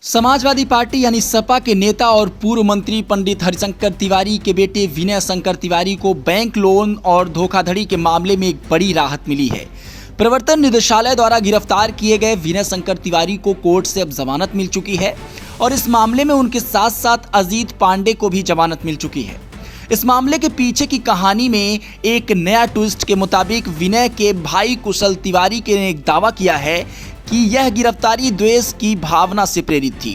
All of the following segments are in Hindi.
समाजवादी पार्टी यानी सपा के नेता और पूर्व मंत्री पंडित हरिशंकर तिवारी के बेटे विनय शंकर तिवारी को बैंक लोन और धोखाधड़ी के मामले में एक बड़ी राहत मिली है। प्रवर्तन निदेशालय द्वारा गिरफ्तार किए गए विनय शंकर तिवारी को कोर्ट से अब जमानत मिल चुकी है और इस मामले में उनके साथ साथ अजीत पांडे को भी जमानत मिल चुकी है। इस मामले के पीछे की कहानी में एक नया ट्विस्ट के मुताबिक विनय के भाई कुशल तिवारी ने एक दावा किया है कि यह गिरफ्तारी द्वेष की भावना से प्रेरित थी।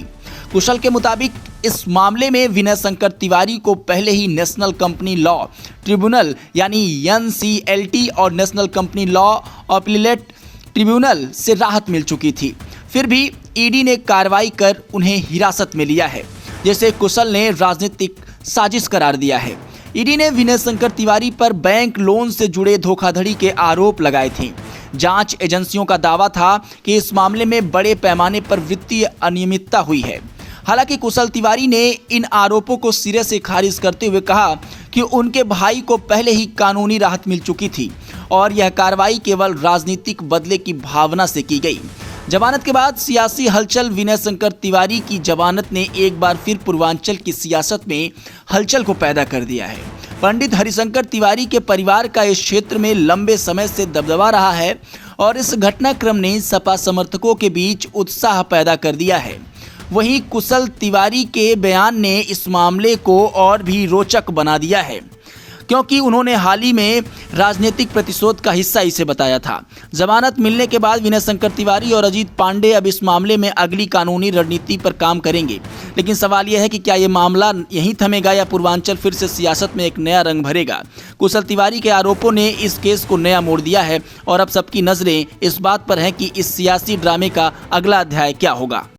कुशल के मुताबिक इस मामले में विनय शंकर तिवारी को पहले ही नेशनल कंपनी लॉ ट्रिब्यूनल यानी NCLT और national company law appellate tribunal से राहत मिल चुकी थी। फिर भी ईडी ने कार्रवाई कर उन्हें हिरासत में लिया है, जिसे कुशल ने राजनीतिक साजिश करार दिया है। ईडी ने विनय शंकर तिवारी पर बैंक लोन से जुड़े धोखाधड़ी के आरोप लगाए थे। जांच एजेंसियों का दावा था कि इस मामले में बड़े पैमाने पर वित्तीय अनियमितता हुई है। हालांकि कुशल तिवारी ने इन आरोपों को सिरे से खारिज करते हुए कहा कि उनके भाई को पहले ही कानूनी राहत मिल चुकी थी और यह कार्रवाई केवल राजनीतिक बदले की भावना से की गई। जमानत के बाद सियासी हलचल। विनय शंकर तिवारी की जमानत ने एक बार फिर पूर्वांचल की सियासत में हलचल को पैदा कर दिया है। पंडित हरिशंकर तिवारी के परिवार का इस क्षेत्र में लंबे समय से दबदबा रहा है और इस घटनाक्रम ने सपा समर्थकों के बीच उत्साह पैदा कर दिया है। वहीं कुशल तिवारी के बयान ने इस मामले को और भी रोचक बना दिया है, क्योंकि उन्होंने हाल ही में राजनीतिक प्रतिशोध का हिस्सा इसे बताया था। जमानत मिलने के बाद विनय शंकर तिवारी और अजीत पांडे अब इस मामले में अगली कानूनी रणनीति पर काम करेंगे। लेकिन सवाल यह है कि क्या ये मामला यहीं थमेगा या पूर्वांचल फिर से सियासत में एक नया रंग भरेगा। कुशल तिवारी के आरोपों ने इस केस को नया मोड़ दिया है और अब सबकी नजरें इस बात पर हैं कि इस सियासी ड्रामे का अगला अध्याय क्या होगा।